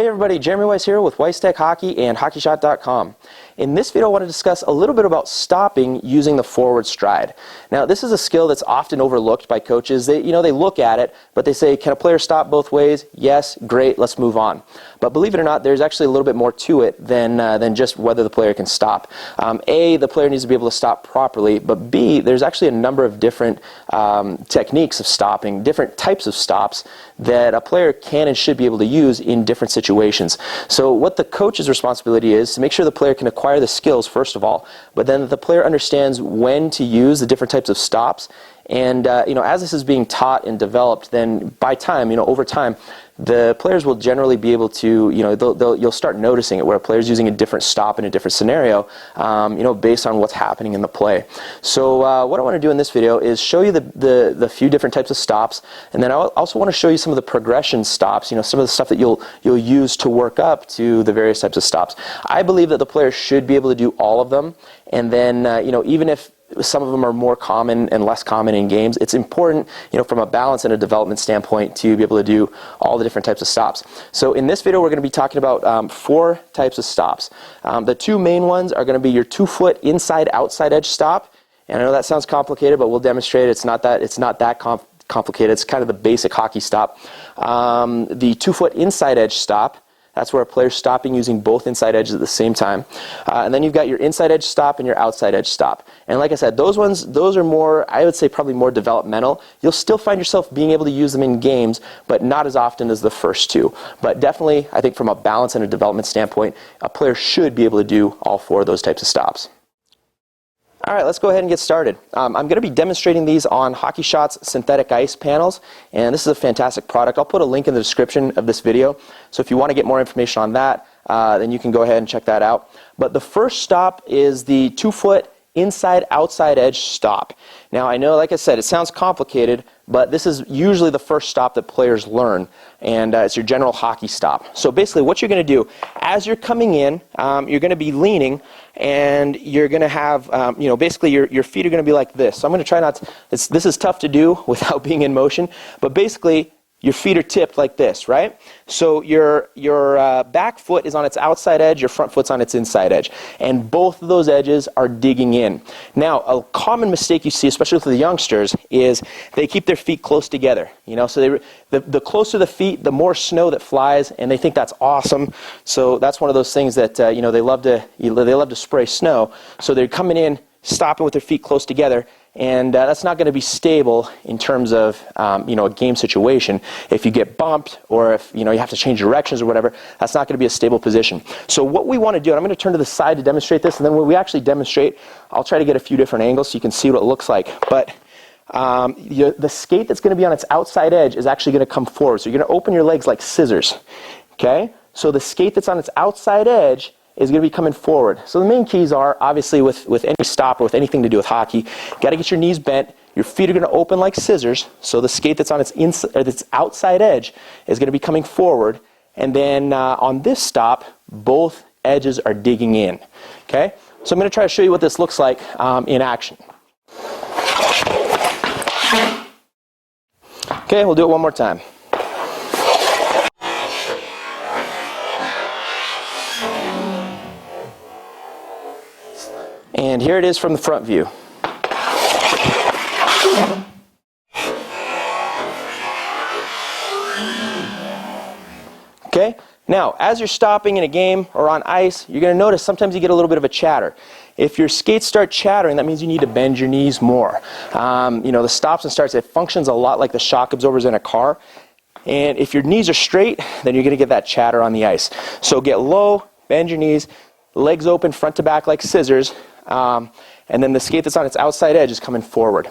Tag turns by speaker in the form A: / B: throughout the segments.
A: Hey everybody, Jeremy Weiss here with Weiss Tech Hockey and HockeyShot.com. In this video I want to discuss a little bit about stopping using the forward stride. Now this is a skill that's often overlooked by coaches. They look at it, but they say, can a player stop both ways? Yes, great, let's move on. But believe it or not, there's actually a little bit more to it than just whether the player can stop. A, the player needs to be able to stop properly, but B, there's actually a number of different techniques of stopping, different types of stops that a player can and should be able to use in different situations. So what the coach's responsibility is to make sure the player can acquire the skills first of all, but then the player understands when to use the different types of stops. And as this is being taught and developed, then by time, over time, the players will generally be able to, you'll start noticing it where a player's using a different stop in a different scenario, based on what's happening in the play. So what I want to do in this video is show you the few different types of stops, and then I also want to show you some of the progression stops, some of the stuff that you'll use to work up to the various types of stops. I believe that the player should be able to do all of them, and then, even if some of them are more common and less common in games, it's important, from a balance and a development standpoint to be able to do all the different types of stops. So in this video, we're going to be talking about 4 types of stops. The 2 main ones are going to be your 2-foot inside-outside edge stop. And I know that sounds complicated, but we'll demonstrate it's not that complicated. It's kind of the basic hockey stop. The 2-foot inside edge stop. That's where a player's stopping using both inside edges at the same time. And then you've got your inside edge stop and your outside edge stop. And like I said, those are more, I would say probably more developmental. You'll still find yourself being able to use them in games, but not as often as the first 2. But definitely, I think from a balance and a development standpoint, a player should be able to do all 4 of those types of stops. All right, let's go ahead and get started. I'm going to be demonstrating these on HockeyShot's synthetic ice panels, and this is a fantastic product. I'll put a link in the description of this video, so if you want to get more information on that, then you can go ahead and check that out. But the first stop is the 2-foot inside-outside edge stop. Now, I know, like I said, it sounds complicated, but this is usually the first stop that players learn, and it's your general hockey stop. So basically what you're going to do, as you're coming in, you're going to be leaning, and you're going to have, basically your feet are going to be like this. So I'm going to try not to, this is tough to do without being in motion, but basically your feet are tipped like this, right? So your back foot is on its outside edge, your front foot's on its inside edge. And both of those edges are digging in. Now, a common mistake you see, especially with the youngsters, is they keep their feet close together. So the closer the feet, the more snow that flies, and they think that's awesome. So that's one of those things that, they love to spray snow. So they're coming in, stopping with their feet close together, and that's not going to be stable in terms of a game situation. If you get bumped, or if you have to change directions or whatever, that's not going to be a stable position. So what we want to do, and I'm going to turn to the side to demonstrate this, and then when we actually demonstrate, I'll try to get a few different angles so you can see what it looks like. But the skate that's going to be on its outside edge is actually going to come forward. So you're going to open your legs like scissors. Okay? So the skate that's on its outside edge is going to be coming forward. So the main keys are, obviously, with any stop or with anything to do with hockey, you got to get your knees bent. Your feet are going to open like scissors. So the skate that's on its outside edge is going to be coming forward. And then on this stop, both edges are digging in. Okay? So I'm going to try to show you what this looks like in action. Okay, we'll do it one more time. And here it is from the front view. Okay? Now, as you're stopping in a game or on ice, you're going to notice sometimes you get a little bit of a chatter. If your skates start chattering, that means you need to bend your knees more. The stops and starts, it functions a lot like the shock absorbers in a car. And if your knees are straight, then you're going to get that chatter on the ice. So get low, bend your knees, legs open front to back like scissors, and then the skate that's on its outside edge is coming forward.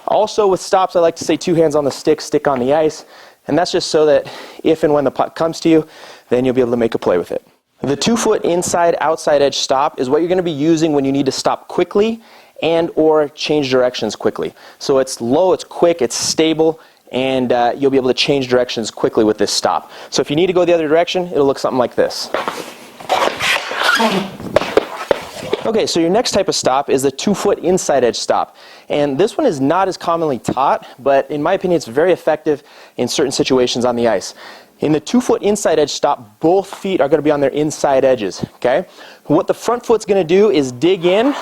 A: Also with stops, I like to say 2 hands on the stick on the ice, and that's just so that if and when the puck comes to you, then you'll be able to make a play with it. The 2-foot inside-outside edge stop is what you're going to be using when you need to stop quickly and or change directions quickly. So it's low, it's quick, it's stable, and you'll be able to change directions quickly with this stop. So if you need to go the other direction, it'll look something like this. Okay, so your next type of stop is the 2-foot inside edge stop. And this one is not as commonly taught, but in my opinion it's very effective in certain situations on the ice. In the 2-foot inside edge stop, both feet are going to be on their inside edges, okay? What the front foot's going to do is dig in,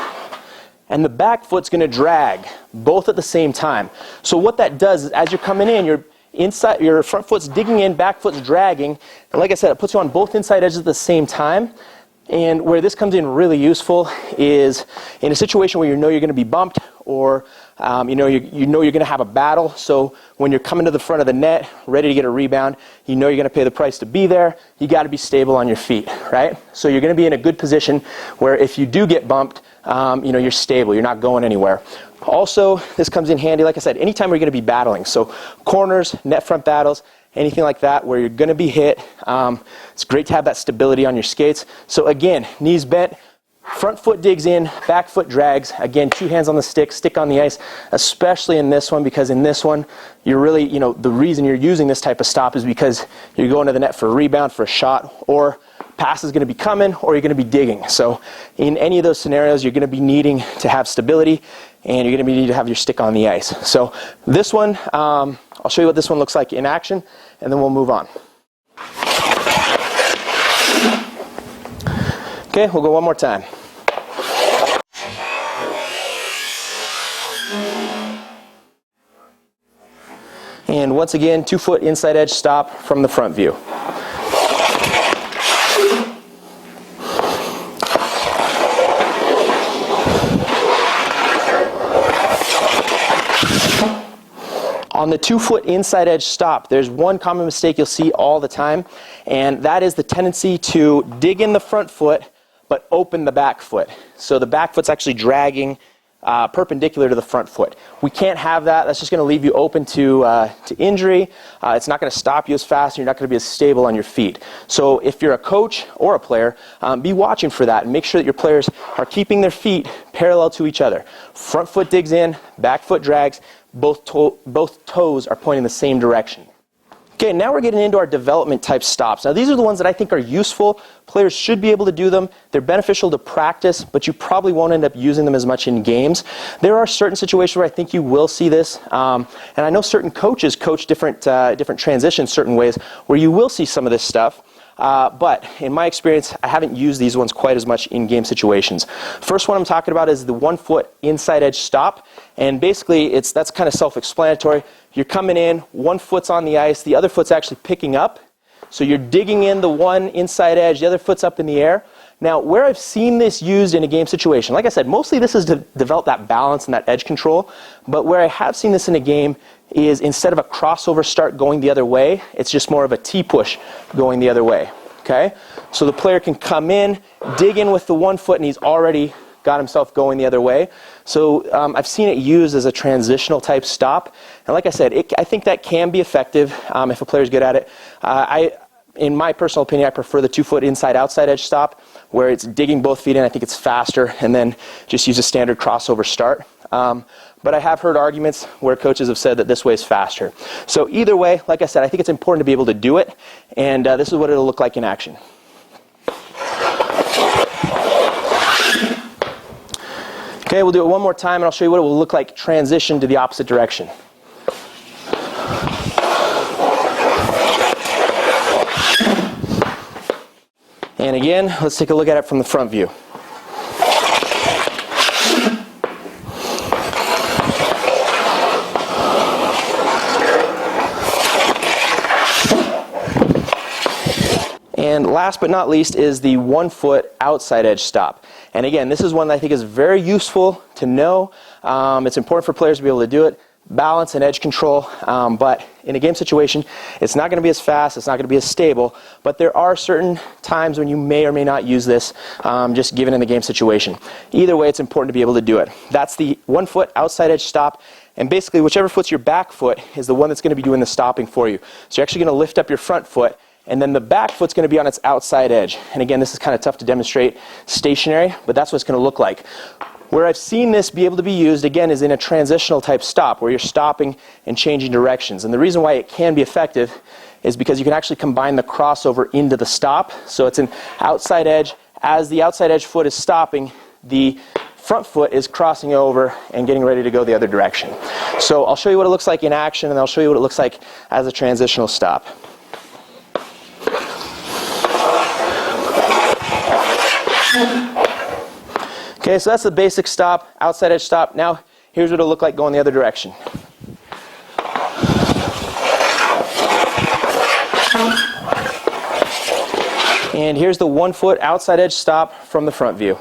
A: and the back foot's going to drag, both at the same time. So what that does is, as you're coming in, your front foot's digging in, back foot's dragging, and like I said, it puts you on both inside edges at the same time. And where this comes in really useful is in a situation where you know you're going to be bumped, or you know you're going to have a battle. So when you're coming to the front of the net, ready to get a rebound, you know you're going to pay the price to be there. You got to be stable on your feet, right? So you're going to be in a good position where if you do get bumped, you know you're stable. You're not going anywhere. Also, this comes in handy, like I said, anytime you're going to be battling. So corners, net front battles, anything like that where you're going to be hit. It's great to have that stability on your skates. So again, knees bent, front foot digs in, back foot drags. Again, 2 hands on the stick on the ice, especially in this one, because in this one, you're really, you know, the reason you're using this type of stop is because you're going to the net for a rebound, for a shot, or pass is going to be coming, or you're going to be digging. So in any of those scenarios, you're going to be needing to have stability, and you're going to be needing to have your stick on the ice. So this one, I'll show you what this one looks like in action, and then we'll move on. Okay, we'll go one more time. And once again, 2-foot inside edge stop from the front view. On the 2-foot inside edge stop, there's one common mistake you'll see all the time, and that is the tendency to dig in the front foot but open the back foot. So the back foot's actually dragging perpendicular to the front foot. We can't have that. That's just going to leave you open to injury. It's not going to stop you as fast, and you're not going to be as stable on your feet. So if you're a coach or a player, be watching for that and make sure that your players are keeping their feet parallel to each other. Front foot digs in, back foot drags, both toes are pointing the same direction. Okay, now we're getting into our development type stops. Now these are the ones that I think are useful. Players should be able to do them. They're beneficial to practice, but you probably won't end up using them as much in games. There are certain situations where I think you will see this, and I know certain coaches coach different transitions certain ways where you will see some of this stuff. But in my experience, I haven't used these ones quite as much in game situations. First one I'm talking about is the 1-foot inside edge stop, and basically that's kind of self-explanatory. You're coming in, one foot's on the ice, the other foot's actually picking up. So you're digging in the one inside edge, the other foot's up in the air. Now, where I've seen this used in a game situation, like I said, mostly this is to develop that balance and that edge control, but where I have seen this in a game is instead of a crossover start going the other way, it's just more of a T-push going the other way, okay? So the player can come in, dig in with the 1 foot, and he's already got himself going the other way. So I've seen it used as a transitional type stop, and like I said, I think that can be effective if a player's good at it. In my personal opinion, I prefer the 2-foot inside-outside edge stop, where it's digging both feet in. I think it's faster, and then just use a standard crossover start. But I have heard arguments where coaches have said that this way is faster. So either way, like I said, I think it's important to be able to do it, and this is what it'll look like in action. Okay, we'll do it one more time, and I'll show you what it will look like transition to the opposite direction. And again, let's take a look at it from the front view. And last but not least is the 1-foot outside edge stop. And again, this is one that I think is very useful to know. It's important for players to be able to do it. Balance and edge control, but in a game situation, it's not going to be as fast, it's not going to be as stable, but there are certain times when you may or may not use this, just given in the game situation. Either way, it's important to be able to do it. That's the 1-foot outside edge stop, and basically whichever foot's your back foot is the one that's going to be doing the stopping for you. So you're actually going to lift up your front foot, and then the back foot's going to be on its outside edge. And again, this is kind of tough to demonstrate stationary, but that's what it's going to look like. Where I've seen this be able to be used, again, is in a transitional type stop, where you're stopping and changing directions. And the reason why it can be effective is because you can actually combine the crossover into the stop. So it's an outside edge. As the outside edge foot is stopping, the front foot is crossing over and getting ready to go the other direction. So I'll show you what it looks like in action, and I'll show you what it looks like as a transitional stop. Okay, so that's the basic stop, outside edge stop. Now, here's what it'll look like going the other direction. And here's the 1 foot outside edge stop from the front view.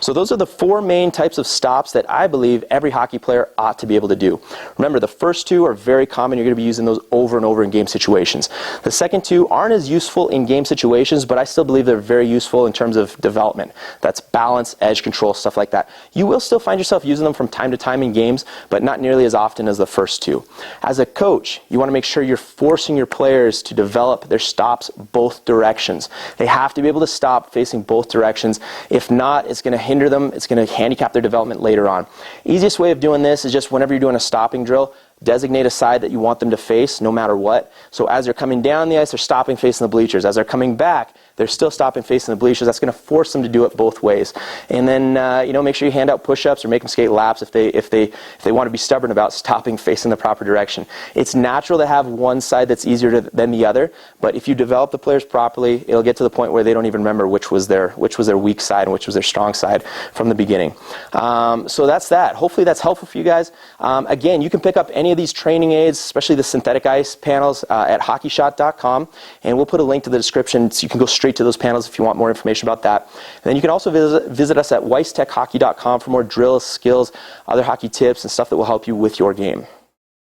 A: So those are the 4 main types of stops that I believe every hockey player ought to be able to do. Remember, the first 2 are very common. You're going to be using those over and over in game situations. The second 2 aren't as useful in game situations, but I still believe they're very useful in terms of development. That's balance, edge control, stuff like that. You will still find yourself using them from time to time in games, but not nearly as often as the first 2. As a coach, you want to make sure you're forcing your players to develop their stops both directions. They have to be able to stop facing both directions. If not, it's going to hinder them. It's going to handicap their development later on. Easiest way of doing this is just whenever you're doing a stopping drill, designate a side that you want them to face no matter what. So as they're coming down the ice, they're stopping facing the bleachers. As they're coming back, they're still stopping facing the bleachers. That's going to force them to do it both ways. And then make sure you hand out push-ups or make them skate laps if they want to be stubborn about stopping facing the proper direction. It's natural to have one side that's easier than the other, but if you develop the players properly, it'll get to the point where they don't even remember which was their weak side and which was their strong side from the beginning. So that's that. Hopefully that's helpful for you guys. Again, you can pick up any of these training aids, especially the synthetic ice panels, at HockeyShot.com, and we'll put a link to the description so you can go straight to those panels if you want more information about that. And then you can also visit us at WeissTechHockey.com for more drills, skills, other hockey tips, and stuff that will help you with your game.